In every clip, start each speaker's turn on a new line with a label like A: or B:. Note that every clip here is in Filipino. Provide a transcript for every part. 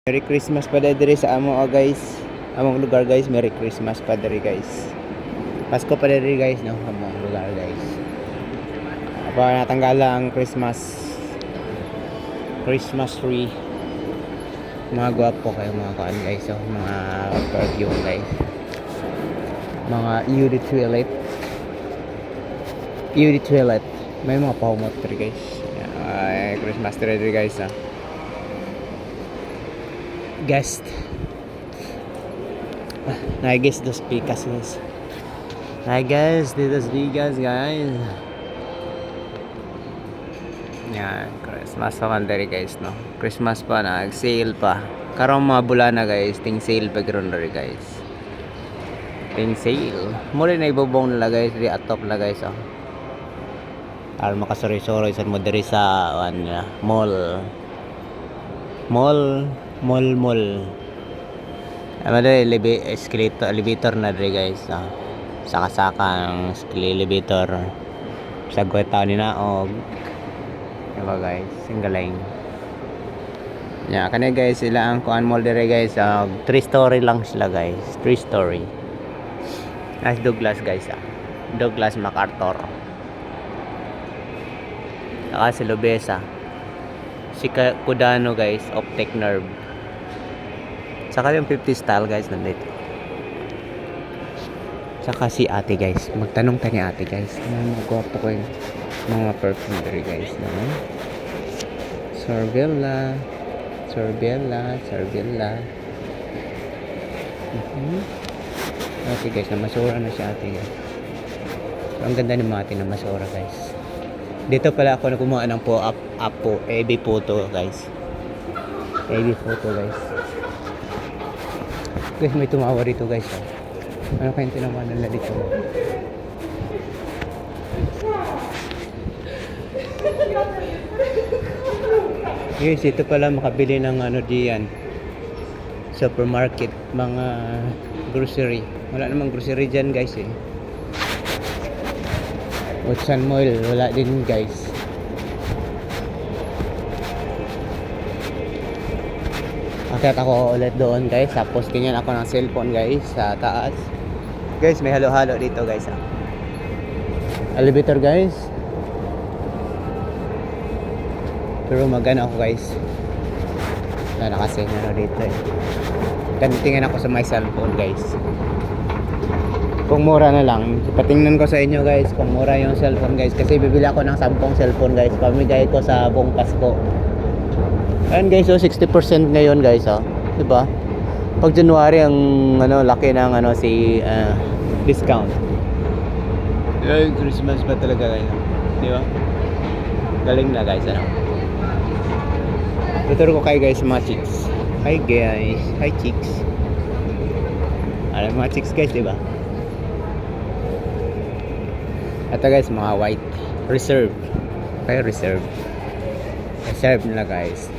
A: Merry Christmas pa diri sa amo guys. Among lugar guys, Merry Christmas pa diri guys. Pasko pa diri guys no, among lugar guys. Apa natanggala ang Christmas tree. Mga gwapo kayo mga kaan guys, so mga perfume guys. Mga UD toilet. May mga pahumot diri guys. Ay, Christmas tree diri guys ha. Guest guys dos pikas guys. Guys dos pikas guys. Yan, Christmas pa man diri guys no. Christmas pa na, sale pa. Karong mga bulan na guys, ting sale pa gron diri guys. Ting sale. Mo rin nagbobong nila guys, di atop na guys oh. Para makasuri-suri sa mo diri sa mall. Ano elevator na diri guys. Saka-saka ang elevator. Sa gweta ni naog. Diba guys, ang galing. Yeah, kani guys sila ang kuan mall diri guys. 3 story lang sila guys. 3 story. As Douglas guys. Douglas MacArthur. Saka si Lobesa. Si Kudano guys, optic nerve. Saka yung 50 style guys nandito. Saka si ate guys. Magtanong tayo ni ate guys. Mga gwapo ko yung mga perfume diri guys naman. Sorbella. Ate guys, namasura na si ate guys. Ang ganda ni mga ate na masura guys. Dito pala ako kumuha ng AB photo guys. AB photo guys. Guys, may tumawa dito guys. Ano kayong tinawa nila dito? Guys, ito pala makabili ng ano diyan. Supermarket, mga grocery. Wala namang grocery dyan guys eh. Ocean Mall, wala din guys. Akit ako ulit doon guys. Tapos ganyan ako ng cellphone guys sa taas. Guys, may halo-halo dito guys. Elevator guys. Pero magana ako guys. Na kasi ano dito eh. Tingnan ako sa my cellphone guys. Kung mura na lang, patingnan ko sa inyo guys kung mura yung cellphone guys, kasi bibili ako ng 10 cellphone guys, pamigay ko sa buong Pasko. Ayan guys, so 60% ngayon guys diba? Pag January ang laki ng discount. Ay, Christmas pa talaga guys, diba? Galing na guys Tuturo ko kayo guys mga chicks. Hi guys, hi chicks. Alam mga chicks guys, diba? Ito guys, mga white reserve. Okay, reserve nila guys.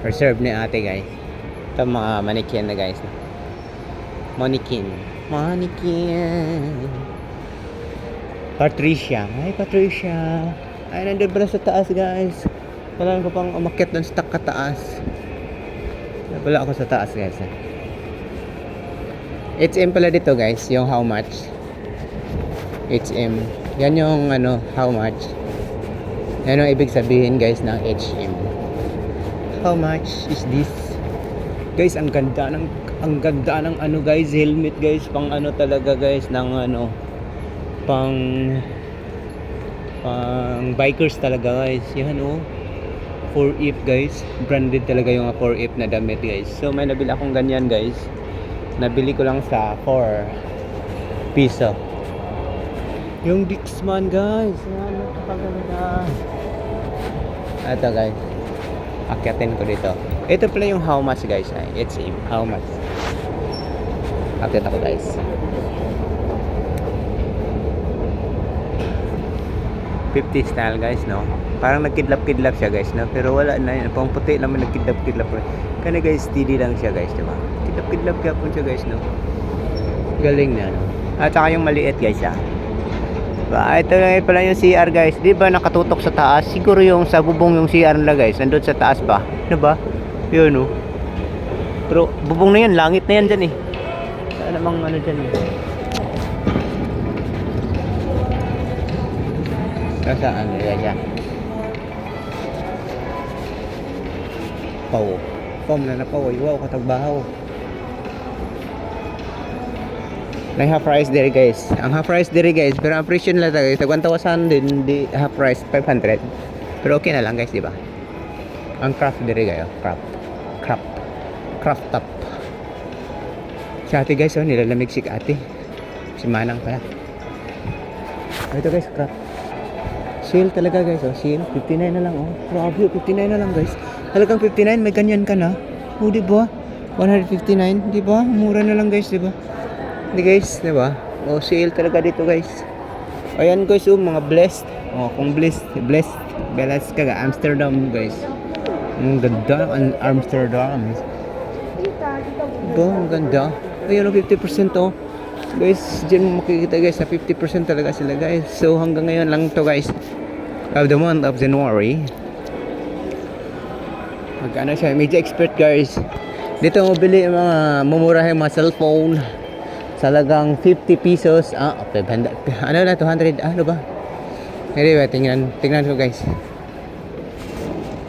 A: Reserve ni ate guys. Ito mga mannequin na guys. Mannequin. Patricia. Ay, Patricia. Ay, nandun pala sa taas guys. Kailangan ko pang umakyat doon sa kataas. Wala ako sa taas guys. HM pala dito guys, yung how much. HM. Yan yung how much. Yan ang ibig sabihin guys ng HM. How much is this? Guys, ang ganda ng guys, helmet guys, pang talaga guys ng pang bikers talaga guys. Yan 4if guys. Branded talaga yung 4if na damit guys. So may nabili akong ganyan guys. Nabili ko lang sa 4 piso. Yung Dixman guys, yan, napakaganda. Ito guys, akyatin ko dito. Ito pala yung how much guys. It's how much. Akyat ako guys. $50 style guys no. Parang nagkidlap-kidlap siya guys no. Pero wala na yun. Pang puti naman nagkidlap-kidlap. Kaya guys, steady lang siya guys, diba? Kidlap-kidlap kaya po siya guys no. Galing na no. At saka yung maliit guys Ito lang pala yung CR guys. Di ba nakatutok sa taas? Siguro yung sa bubong yung CR nila guys. Nandun sa taas ba? Ano ba? Yun Pero bubong na yan, langit na yan dyan eh. Wala namang ano dyan eh. Nasaan? Ayan. Pau. Pau na pau. Wow, katagbahaw. May half price diri guys. Ang half price diri guys, pero ang presyo nila guys, 1,000 din, di half price 500. Pero okay na lang guys, di ba? Ang craft diri guys, craft top. Si ate guys, oh, nilalamig si ate. Si Manang pala. Ito guys, craft. Sale talaga guys, oh, sale 59 na lang, oh. Grabe, 59 na lang guys. Talagang 59, may ganyan ka na. Oh, di ba? 159, di ba? Mura na lang guys, di ba? Hindi guys, di ba? Oh, sale talaga dito guys. Ayan guys, oh, mga blessed. Oh, kung blessed Belas ka Amsterdam guys. Ang ganda ang Amsterdam. Diba? Ang ganda. Ayan, oh, 50% oh. Guys, dyan mo makikita guys, na 50% talaga sila guys. So, hanggang ngayon lang to guys. Of the month of January. Magkano siya? Media expert guys. Dito mo bili mga mumurahin mga cellphone. Salagang 50 pesos. Okay, ano na 200, ano ba? Anyway, tingnan ko guys.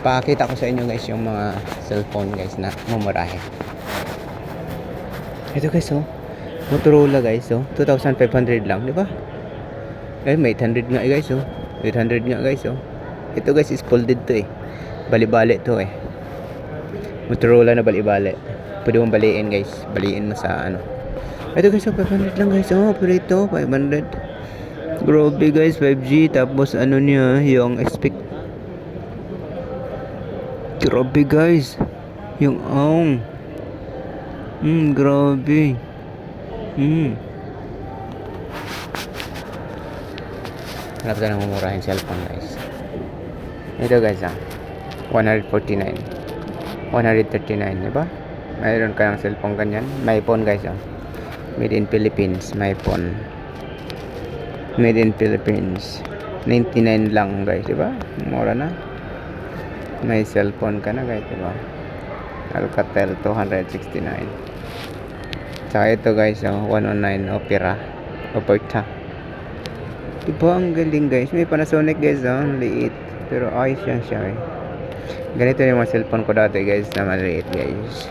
A: Pakita ko sa inyo guys yung mga cellphone guys na mumurahin. Ito guys, oh. Motorola guys, oh. 2,500 lang, di ba? Eh, may 800 nga guys, oh. 800 nga guys, oh. Ito guys is folded to eh. Bali-bali to eh. Motorola na bali-bali. Pwede mong baliin guys. Baliin mo sa ano. Ito guys, oh, 500 lang guys. Oh, pero ito, 500. Grabe guys, 5G. Tapos ano niya, yung expect. Grabe guys. Yung grabe. Hanap ka ng mumurahin cellphone guys. Ito guys, 149. 139, diba? Mayroon kayang cellphone ganyan. May phone guys, Made in Philippines, my phone. Made in Philippines. 99 lang guys, diba? Mura na. May cellphone ka na guys, diba? Alcatel 269. Tsaka ito guys, 109 Opera. Diba ang galing guys? May Panasonic guys, liit. Pero ayos yan siya eh. Ganito yung mga cellphone ko dati guys na maliit guys.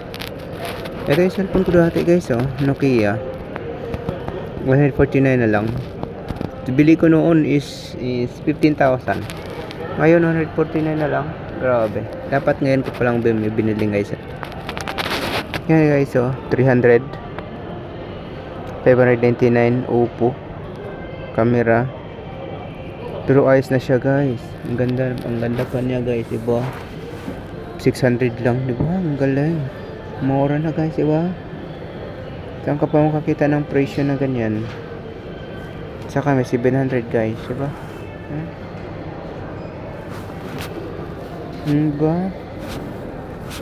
A: Ito yung cellphone ko dati guys, Nokia. 149 na lang. Bili ko noon is 15,000. Ngayon 149 na lang. Grabe. Dapat ngayon ko palang binili guys. Yan guys, 300. 599 Oppo camera. Pero ayos na siya guys. Ang ganda pa niya guys, diba? 600 lang, diba? Ang galing. Mura na guys, diba? Saan ka pa makakita ng presyo na ganyan? Saka may 700 guys, diba? Diba?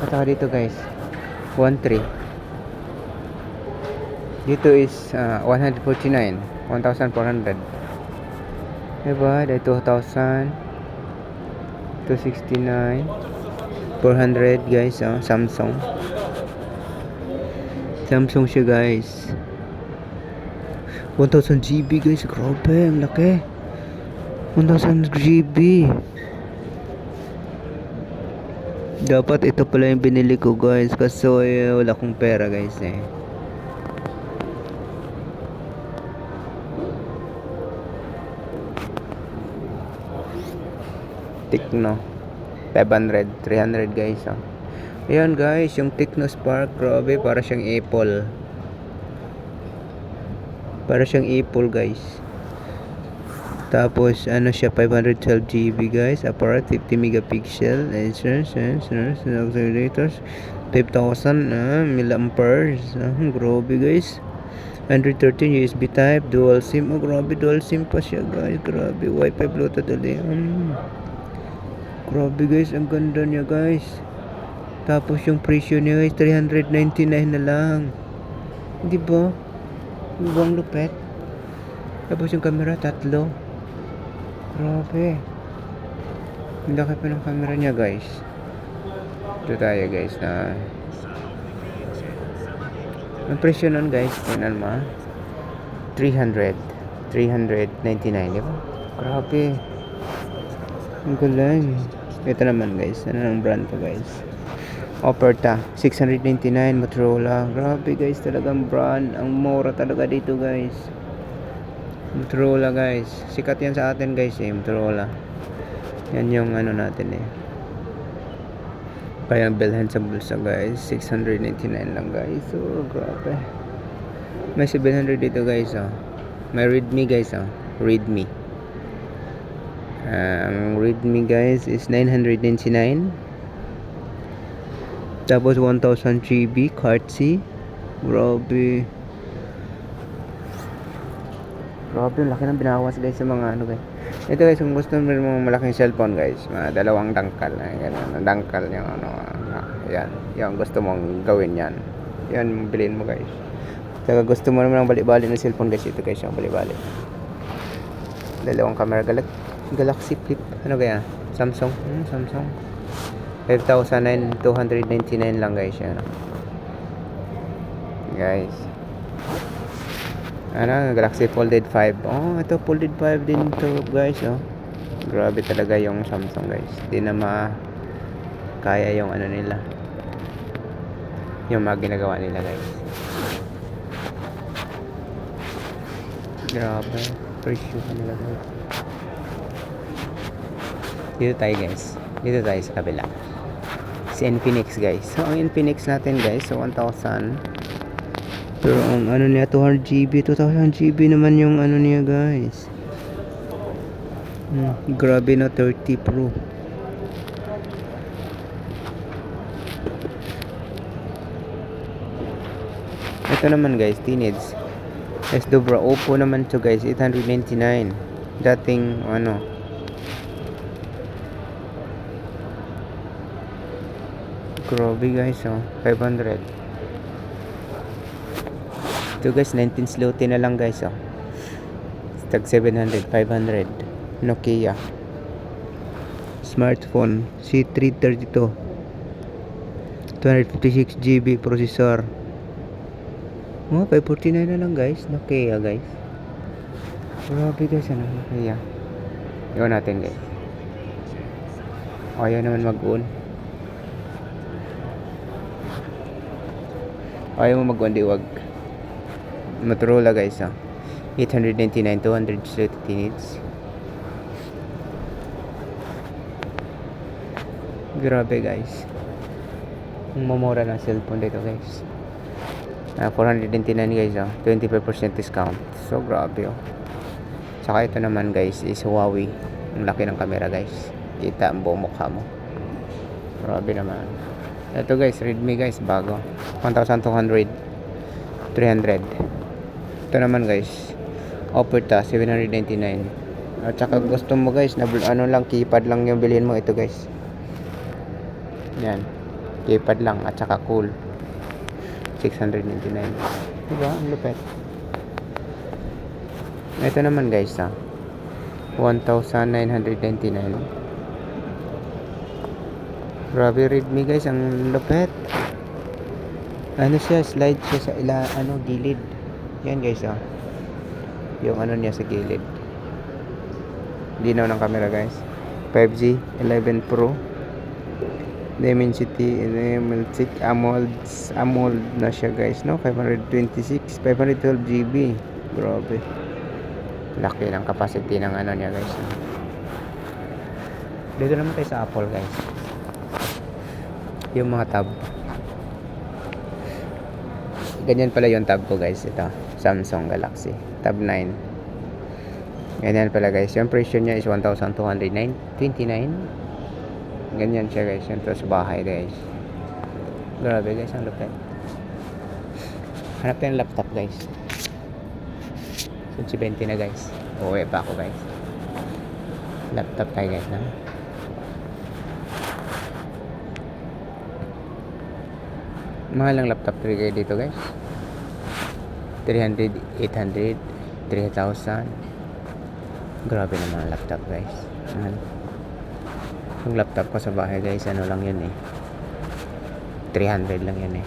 A: At saka dito guys, 1.3. Dito is 149, 1,400. Diba? Dahil 2,000, 269, 400 guys, Samsung siya guys. 1,000 GB guys, grabe, ang laki. 1,000 GB. Dapat ito pala yung binili ko guys, kasi wala akong pera guys eh. Tecno 500, 300 guys, Ayan guys, yung Tecno Spark, grabe, para siyang Apple. Para siyang Apple guys. Tapos ano siya, 512 GB guys, apparat 50 megapixel, accelerators 5,000 milliamperes. Grabe guys. 113 USB type, dual SIM. Oh grabe, dual SIM pa siya guys. Grabe, Wi-Fi, Bluetooth ulit. Grabe guys, ang ganda niya guys. Tapos yung presyo niya guys, 399 na lang. Di ba? Ang lupet. Tapos yung camera, 3. Grabe. Ang laki pa ng camera niya guys. Ito tayo guys na Ang presyo nun guys, tingnan mo 399, di ba? Grabe. Ang galing. Ito naman guys, ano ng brand to guys? Operta, 699 Motorola. Grabe guys, talagang brand. Ang mura talaga dito guys. Motorola guys. Sikat yan sa atin guys Motorola. Yan yung ano natin Kaya bilhin sa bulsa guys. 699 lang guys. So, grabe. May 700 dito guys May Redmi guys Redmi. Redmi guys is 999. Tapos 1000 GB QWERTY. Grabe. Grabe, laki ng binawas guys sa mga ano guys. Ito guys, kung gusto mo ng malaking cellphone guys, mga dalawang dangkal na ganun, dangkal yung ano, yan, yung gusto mong gawin yan. Yan, bilhin mo guys. Saka gusto mo naman ng bali-bali ng cellphone guys, ito guys, yung bali-bali. Dalawang camera, Galaxy Flip, ano kaya? Samsung, Samsung. 5,299 lang guys yan. Guys. Ano, Galaxy Folded 5. Oh, ito Folded 5 din to guys Grabe talaga yung Samsung guys. Di na kaya yung ano nila. Yung mga ginagawa nila guys. Grabe. Presyo nila guys. Dito tayo guys. Dito tayo sa kabila. Si Infinix guys. So ang Infinix natin guys, so 1,000. Pero ang ano niya 200 GB, 2000 GB naman yung ano niya guys. Grabe na 30 Pro. Ito naman guys, teenage. S-Dobra Oppo naman to guys, 899. Dating ano grabe guys 500. Ito guys 19 sloty na lang guys tag 700, 500. Nokia smartphone C332 256 GB processor 549 na lang guys. Nokia guys, grabe guys Nokia. Iwan natin guys. Ayaw naman mag-on. Ayaw mo mag-on, wag. Motorola guys 899, 200 30 needs. Grabe guys, ang mamura ng cellphone dito guys. 499 guys 25% discount. So grabe Saka ito naman guys is Huawei. Ang laki ng camera guys, kita ang buong mukha mo. Grabe naman. Ito guys, Redmi guys, bago 1,200, 300. Ito naman guys, Operta 799. At saka gusto mo guys na ano lang, keypad lang yung bilhin mo, ito guys. Yan, keypad lang at saka cool, 699. Diba? Ang lupet. Ito naman guys 1,999. Grabe Redmi guys, ang lupet. Ano siya, slide siya sa gilid. Yan guys yung ano niya sa gilid. Linaw ng camera guys. 5G 11 Pro Dimensity AMOLED na siya guys 512 GB. Grabe, laki ng capacity ng ano niya guys. Dito naman tayo sa Apple guys. Yung mga tab, ganyan pala yung tab ko guys. Ito Samsung Galaxy Tab 9. Ganyan pala guys. Yung presyo niya is 1,229. Ganyan siya guys. Yung to sa bahay guys. Grabe guys, ang lupit. Hanap tayong laptop guys. 20 na guys. Uwi pa ako guys. Laptop tayo guys mahal lang laptop kayo dito guys. 300, 800, 3,000. Grabe naman ang laptop guys. Yung laptop ko sa bahay guys, ano lang yun 300 lang yun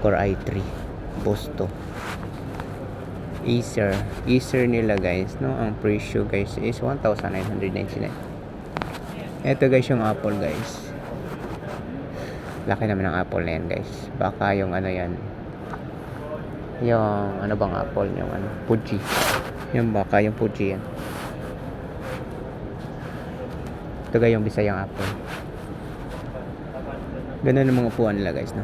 A: Core i3 Busto. Acer nila guys, no? Ang presyo guys is 1,999. Ito guys yung Apple guys. Laki naman ng Apple na yan guys. Baka yung ano yan, yung ano bang Apple, yung ano, Fuji. Yung baka yung Fuji yan. Ito guys yung Bisayang Apple. Ganun ang mga upuan nila guys, no?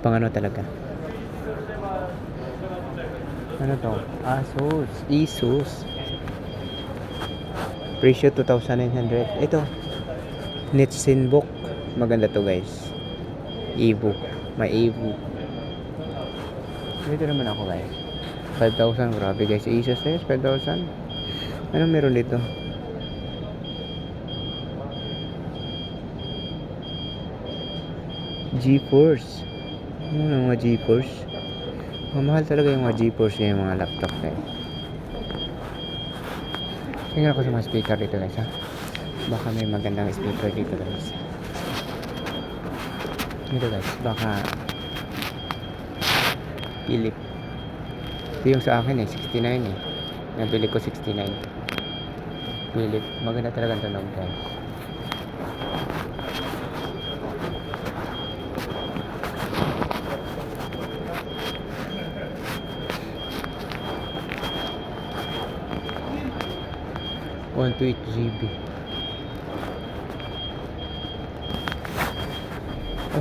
A: Pang ano talaga. Ano to? Asus. Presyo 2,900. Ito. Netzenbook. Maganda to guys. Evo. May Evo. Dito naman ako guys. 5,000. Grabe guys. Asus guys. 5,000. Anong meron dito? GeForce. Ano mga GeForce? Mahal talaga yung mga GeForce yung mga laptop guys. Tingnan ako sa mga speaker dito guys ha. Baka may magandang speaker dito guys. Dito guys, baka Philip. Ito yung sa akin 69 Nabili ko 69. Philip, maganda talaga ang tunog guys. On to 8 GB.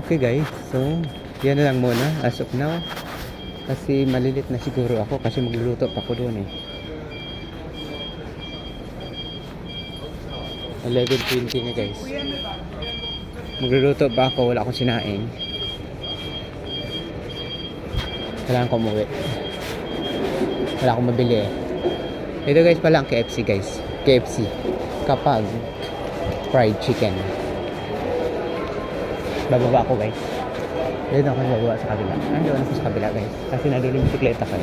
A: Okay guys, so yan na lang muna as of now. Kasi malilit na siguro ako kasi magluluto pa ako doon 11:20 na guys. Magluluto pa ako, wala akong sinaing. Kailangan ko umuwi. Wala akong mabili Ito guys pala ang KFC guys. KFC kapag fried chicken. Bababa ako guys. Dito ako bababa sa kabila. Nandoon ako sa kabila guys. Kasi nandun yung bisikleta ko